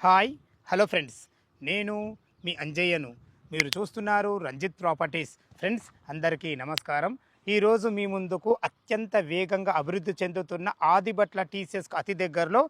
Hi hello friends, నేను మీ అంజయ్యను. మీరు చూస్తున్నారు రంజిత్ ప్రాపర్టీస్. ఫ్రెండ్స్ అందరికీ నమస్కారం. ఈరోజు మీ ముందుకు అత్యంత వేగంగా అభివృద్ధి చెందుతున్న ఆదిబట్ల టీసీఎస్కి అతి దగ్గరలో,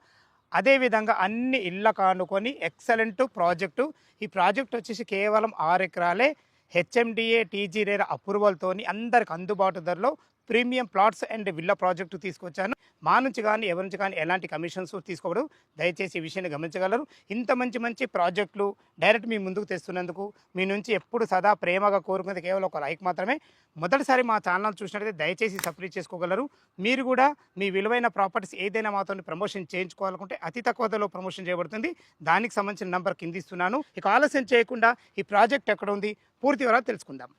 అదేవిధంగా అన్ని ఇళ్ళ కానుకొని ఎక్సలెంట్ ప్రాజెక్టు. ఈ ప్రాజెక్ట్ వచ్చేసి కేవలం 6 ఎకరాలే. హెచ్ఎండిఏ టీజీ రేరా అప్రూవల్తోని అందరికి అందుబాటు ధరలో premium plots and villa project తీసుకొచ్చాను. మా నుంచి కానీ ఎవరి నుంచి కానీ ఎలాంటి కమిషన్స్ తీసుకోవడం, దయచేసి ఈ విషయాన్ని గమనించగలరు. ఇంత మంచి మంచి ప్రాజెక్టులు డైరెక్ట్ మీ ముందుకు తెస్తున్నందుకు మీ నుంచి ఎప్పుడు సదా ప్రేమగా కోరుకునేది కేవలం ఒక లైక్ మాత్రమే. మొదటిసారి మా ఛానల్ చూసినట్లయితే దయచేసి సబ్స్క్రైబ్ చేసుకోగలరు. మీరు కూడా మీ విలువైన ప్రాపర్టీస్ ఏదైనా మాతో ప్రమోషన్ చేయించుకోవాలనుకుంటే అతి తక్కువ ధరలో ప్రమోషన్ చేయబడుతుంది. దానికి సంబంధించిన నంబర్ కింద ఇస్తున్నాను. ఇక ఆలస్యం చేయకుండా ఈ ప్రాజెక్ట్ ఎక్కడ ఉంది పూర్తి వివరాలు తెలుసుకుందాం.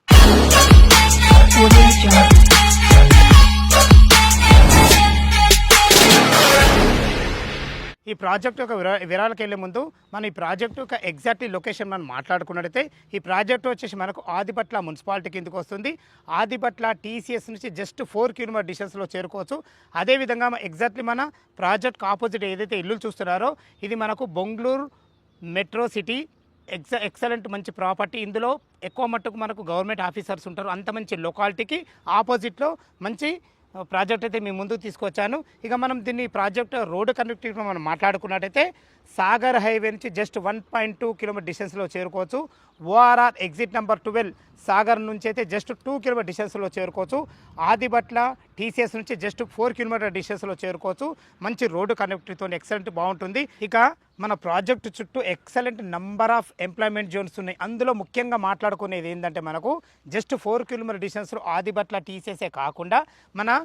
ఈ ప్రాజెక్టు యొక్క వివరాలకు వెళ్ళే ముందు మన ఈ ప్రాజెక్టు యొక్క ఎగ్జాక్ట్లీ లొకేషన్ మనం మాట్లాడుకున్నట్టయితే, ఈ ప్రాజెక్టు వచ్చేసి మనకు ఆదిబట్ల మున్సిపాలిటీ కిందకు వస్తుంది. ఆదిబట్ల టీసీఎస్ నుంచి జస్ట్ 4 కిలోమీటర్ డిస్టెన్స్లో చేరుకోవచ్చు. అదేవిధంగా ఎగ్జాక్ట్లీ మన ప్రాజెక్ట్కి ఆపోజిట్ ఏదైతే ఇల్లు చూస్తున్నారో ఇది మనకు బెంగళూరు మెట్రో సిటీ ఎక్సలెంట్ మంచి ప్రాపర్టీ. ఇందులో ఎక్కువ మట్టుకు మనకు గవర్నమెంట్ ఆఫీసర్స్ ఉంటారు. అంత మంచి లొకాలిటీకి ఆపోజిట్లో మంచి ప్రాజెక్ట్ అయితే మీ ముందుకు తీసుకొచ్చాను. ఇక మనం దీన్ని ప్రాజెక్ట్ రోడ్డు కనెక్టివిటీ మనం మాట్లాడుకున్నట్టయితే సాగర్ హైవే నుంచి జస్ట్ 1.2 కిలోమీటర్ డిస్టెన్స్లో చేరుకోవచ్చు. ఓఆర్ఆర్ ఎగ్జిట్ నెంబర్ 12 సాగర్ నుంచి అయితే జస్ట్ 2 కిలోమీటర్ డిస్టెన్స్లో చేరుకోవచ్చు. ఆదిబట్ల టీసీఎస్ నుంచి జస్ట్ 4 కిలోమీటర్ డిస్టెన్స్లో చేరుకోవచ్చు. మంచి రోడ్డు కనెక్టివిటీతో ఎక్సలెంట్ బాగుంటుంది. ఇక మన ప్రాజెక్టు చుట్టూ excellent number of employment zones ఉన్నాయి. అందులో ముఖ్యంగా మాట్లాడుకునేది ఏంటంటే మనకు జస్ట్ 4 కిలోమీటర్ డిస్టెన్స్లో ఆదిబట్ల టీసీఎస్ఏ కాకుండా మన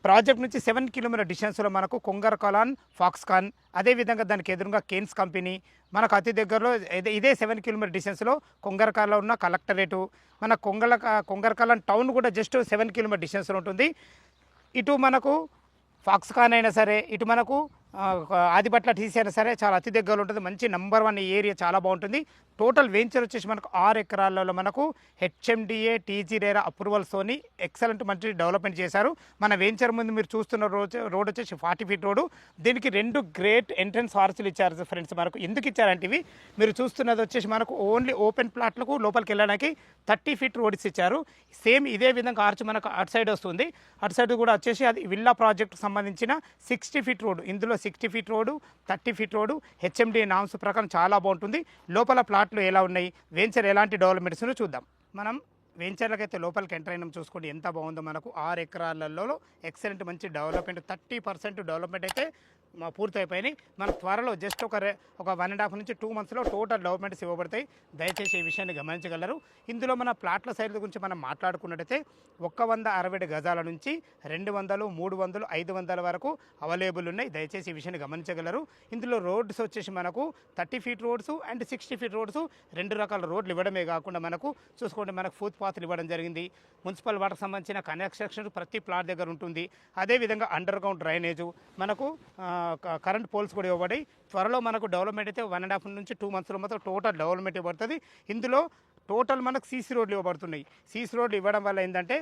ప్రాజెక్ట్ నుంచి 7 కిలోమీటర్ డిస్టెన్స్లో మనకు కొంగరకాలాన్, ఫాక్స్కాన్, అదేవిధంగా దానికి ఎదురుగా కేన్స్ కంపెనీ, మనకు అతి దగ్గరలో ఇదే 7 కిలోమీటర్ డిస్టెన్స్లో కొంగరకాలలో ఉన్న కలెక్టరేటు, మన కొంగరకాలాన్ టౌన్ కూడా జస్ట్ 7 కిలోమీటర్ డిస్టెన్స్లో ఉంటుంది. ఇటు మనకు ఫాక్స్కాన్ అయినా సరే, ఇటు మనకు ఆదిబట్ల టీసీ అయినా సరే చాలా అతి దగ్గరలో ఉంటుంది. మంచి నంబర్ 1 ఏరియా, చాలా బాగుంటుంది. టోటల్ వెంచర్ వచ్చేసి మనకు 6 ఎకరాలలో మనకు హెచ్ఎండిఏ టీజీ రేరా అప్రూవల్స్తోని ఎక్సలెంట్ మంచి డెవలప్మెంట్ చేశారు. మన వెంచర్ ముందు మీరు చూస్తున్న రోడ్ వచ్చేసి 40 ఫీట్ రోడ్డు. దీనికి 2 గ్రేట్ ఎంట్రన్స్ ఆర్చులు ఇచ్చారు ఫ్రెండ్స్. మనకు ఎందుకు ఇచ్చారంటే ఇవి మీరు చూస్తున్నది వచ్చేసి మనకు ఓన్లీ ఓపెన్ ప్లాట్లకు లోపలికి వెళ్ళడానికి 30 ఫీట్ రోడ్స్ ఇచ్చారు. సేమ్ ఇదే విధంగా ఆర్చ్ మనకు అటు సైడ్ వస్తుంది. అటు సైడ్ కూడా వచ్చేసి అది విల్లా ప్రాజెక్టుకు సంబంధించిన 60 ఫీట్ రోడ్డు. ఇందులో 60 feet road, 30 feet road HMDA norms ప్రకారం చాలా బాగుంటుంది. లోపల ప్లాట్లు ఎలా ఉన్నాయి, వెంచర్ ఎలాంటి డెవలప్మెంట్స్ చూద్దాం. మనం వెంచర్లకు అయితే లోపలికి ఎంటర్ అయినాం. చూసుకోండి ఎంత బాగుందో. మనకు 6 ఎకరాలలో ఎక్సలెంట్ మంచి డెవలప్మెంట్, 30% డెవలప్మెంట్ అయితే పూర్తయిపోయినాయి. మన త్వరలో జస్ట్ ఒక 1.5 నుంచి 2 మంత్స్లో టోటల్ డెవలప్మెంట్స్ ఇవ్వబడతాయి. దయచేసి ఈ విషయాన్ని గమనించగలరు. ఇందులో మన ప్లాట్ల సైజ్ గురించి మనం మాట్లాడుకున్నట్టయితే 160 గజాల నుంచి 200, 300, 500 వరకు అవైలబుల్ ఉన్నాయి. దయచేసి ఈ విషయాన్ని గమనించగలరు. ఇందులో రోడ్స్ వచ్చేసి మనకు 30 feet roads and 60 feet roads 2 రకాల రోడ్లు ఇవ్వడమే కాకుండా మనకు చూసుకోండి మనకు ఫుట్ పాత్లు ఇవ్వడం జరిగింది. మున్సిపల్ వాటర్కి సంబంధించిన కనెక్షన్ ప్రతి ప్లాట్ దగ్గర ఉంటుంది. అదేవిధంగా అండర్ గ్రౌండ్ డ్రైనేజు, మనకు కరెంట్ పోల్స్ కూడా ఇవ్వబడి త్వరలో మనకు డెవలప్మెంట్ అయితే 1.5 నుంచి 2 మంత్స్లో మొత్తం టోటల్ డెవలప్మెంట్ ఇవ్వబడుతుంది. ఇందులో టోటల్ మనకు సీసీ రోడ్లు ఇవ్వబడుతున్నాయి. సీసీ రోడ్లు ఇవ్వడం వల్ల ఏంటంటే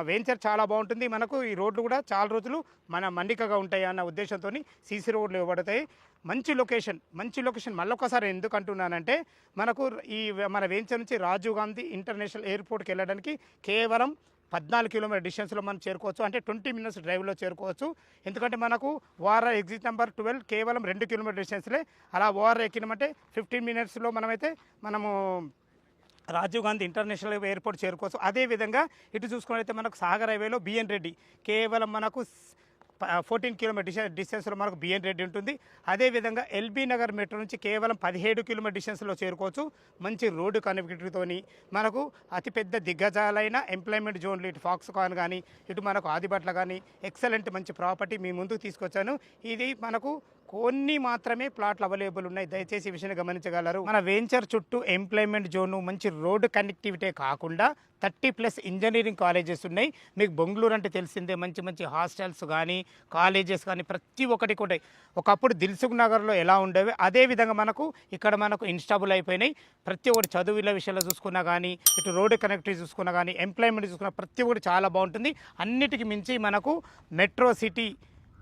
వెంచర్ చాలా బాగుంటుంది. మనకు ఈ రోడ్లు కూడా చాలా రోజులు మన మన్నికగా ఉంటాయి అన్న ఉద్దేశంతో సీసీ రోడ్లు ఇవ్వబడతాయి. మంచి లొకేషన్ మళ్ళొకసారి ఎందుకు అంటున్నానంటే మనకు మన వెంచర్ నుంచి రాజీవ్ గాంధీ ఇంటర్నేషనల్ ఎయిర్పోర్ట్కి వెళ్ళడానికి కేవలం 14 కిలోమీటర్ డిస్టెన్స్లో మనం చేరుకోవచ్చు. అంటే 20 మినిట్స్ డ్రైవ్లో చేరుకోవచ్చు. ఎందుకంటే మనకు ఓఆర్ఆర్ ఎగ్జిట్ నెంబర్ 12 కేవలం 2 కిలోమీటర్ డిస్టెన్స్లే. అలా ఓఆర్ఆర్ ఎక్కినామంటే 15 మినిట్స్లో మనము రాజీవ్ గాంధీ ఇంటర్నేషనల్ ఎయిర్పోర్ట్ చేరుకోవచ్చు. అదేవిధంగా ఇటు చూసుకున్నట్లయితే మనకు సాగర్ హైవేలో బిఎన్ రెడ్డి కేవలం మనకు 14 కిలోమీటర్ డిస్టెన్స్లో మనకు బిఎన్ రెడ్డి ఉంటుంది. అదేవిధంగా ఎల్బీ నగర్ మెట్రో నుంచి కేవలం 17 కిలోమీటర్ డిస్టెన్స్లో చేరుకోవచ్చు. మంచి రోడ్డు కనెక్టివిటీతోని మనకు అతిపెద్ద దిగ్గజాలైన ఎంప్లాయ్మెంట్ జోన్లు ఇటు ఫాక్స్కాన్ కానీ ఇటు మనకు ఆదిబట్ల కానీ ఎక్సలెంట్ మంచి ప్రాపర్టీ మీ ముందుకు తీసుకొచ్చాను. ఇది మనకు కొన్ని మాత్రమే ప్లాట్లు అవైలబుల్ ఉన్నాయి. దయచేసి ఈ విషయాన్ని గమనించగలరు. మన వెంచర్ చుట్టూ ఎంప్లాయ్మెంట్ జోను, మంచి రోడ్డు కనెక్టివిటీ కాకుండా 30+ ఇంజనీరింగ్ కాలేజెస్ ఉన్నాయి. మీకు బెంగళూరు అంటే తెలిసిందే, మంచి మంచి హాస్టల్స్ కానీ కాలేజెస్ కానీ ప్రతి ఒక్కటి కూడా. ఒకప్పుడు దిల్సుఖ్ నగర్లో ఎలా ఉండేవి అదేవిధంగా మనకు ఇక్కడ మనకు ఇన్స్టాబుల్ అయిపోయినాయి. ప్రతి ఒక్కటి చదువుల విషయంలో చూసుకున్నా కానీ, ఇటు రోడ్డు కనెక్టివిటీ చూసుకున్నా కానీ, ఎంప్లాయ్మెంట్ చూసుకున్నా ప్రతి ఒక్కటి చాలా బాగుంటుంది. అన్నిటికీ మించి మనకు మెట్రో సిటీ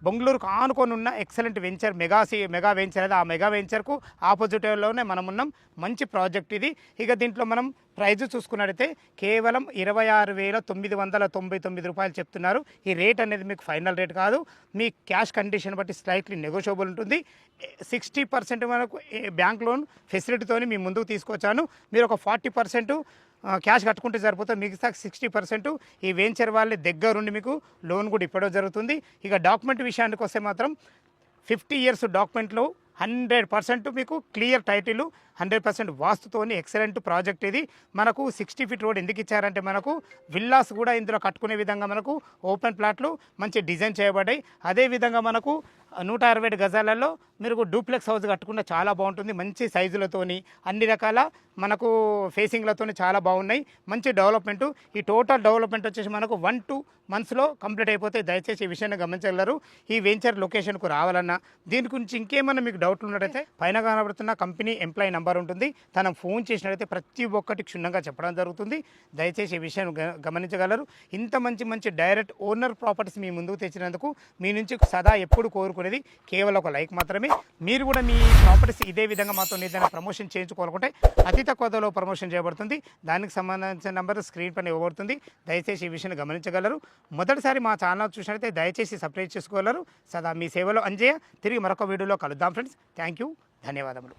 బెంగళూరుకు ఆనుకొని ఉన్న ఎక్సలెంట్ వెంచర్ మెగా వెంచర్ అది. ఆ మెగా వెంచర్కు ఆపోజిట్లోనే మనం ఉన్నాం. మంచి ప్రాజెక్ట్ ఇది. ఇక దీంట్లో మనం ప్రైజ్ చూసుకున్నట్టయితే కేవలం 26,999 రూపాయలు చెప్తున్నారు. ఈ రేట్ అనేది మీకు ఫైనల్ రేట్ కాదు, మీ క్యాష్ కండిషన్ బట్టి స్లైట్లీ నెగోషియబుల్ ఉంటుంది. 60% మనకు బ్యాంక్ లోన్ ఫెసిలిటీతోని మీ ముందుకు తీసుకొచ్చాను. మీరు ఒక 40% క్యాష్ కట్టుకుంటే సరిపోతుంది. మిగతా 60% ఈ వెంచర్ వాళ్ళ దగ్గరుండి మీకు లోన్ కూడా ఇవ్వడం జరుగుతుంది. ఇక డాక్యుమెంట్ విషయానికి వస్తే మాత్రం 50 ఇయర్స్ డాక్యుమెంట్లు 100% మీకు క్లియర్ టైటిల్, 100% వాస్తుతోని ఎక్సలెంట్ ప్రాజెక్ట్ ఇది. మనకు 60 ఫీట్ రోడ్ ఎందుకు ఇచ్చారంటే మనకు విల్లాస్ కూడా ఇందులో కట్టుకునే విధంగా మనకు ఓపెన్ ప్లాట్లు మంచి డిజైన్ చేయబడ్డాయి. అదేవిధంగా మనకు 160 గజాలలో మీరు డూప్లెక్స్ హౌస్ కట్టుకుంటే చాలా బాగుంటుంది. మంచి సైజులతోని అన్ని రకాల మనకు ఫేసింగ్లతోని చాలా బాగున్నాయి. మంచి డెవలప్మెంటు. ఈ టోటల్ డెవలప్మెంట్ వచ్చేసి మనకు 1-2 మంత్స్లో కంప్లీట్ అయిపోతే దయచేసి ఈ విషయాన్ని గమనించగలరు. ఈ వెంచర్ లొకేషన్కు రావాలన్నా దీని గురించి ఇంకేమన్నా మీకు డౌట్లు ఉన్నట్టయితే పైన కనబడుతున్న కంపెనీ ఎంప్లాయీ నెంబర్ ఉంటుంది. తన ఫోన్ చేసినట్టయితే ప్రతి ఒక్కటి క్షుణ్ణంగా చెప్పడం జరుగుతుంది. దయచేసి ఈ విషయాన్ని గమనించగలరు. ఇంత మంచి డైరెక్ట్ ఓనర్ ప్రాపర్టీస్ మీ ముందుకు తెచ్చినందుకు మీ నుంచి సదా ఎప్పుడు కోరుకునేది కేవలం ఒక లైక్ మాత్రమే. మీరు కూడా మీ ప్రాపర్టీస్ ఇదే విధంగా మాతో ఏదైనా ప్రమోషన్ చేయించుకోవాలనుకుంటే అతి తక్కువ ధరలో ప్రమోషన్ చేయబడుతుంది. దానికి సంబంధించిన నెంబర్ స్క్రీన్ పైన ఇవ్వబడుతుంది. దయచేసి ఈ విషయాన్ని గమనించగలరు. మొదటిసారి మా ఛానల్ చూసినట్లయితే దయచేసి సబ్స్క్రైబ్ చేసుకోగలరు. సదా మీ సేవలో అంజయ్య. తిరిగి మరొక వీడియోలో కలుద్దాం ఫ్రెండ్స్. థ్యాంక్ యూ, ధన్యవాదములు.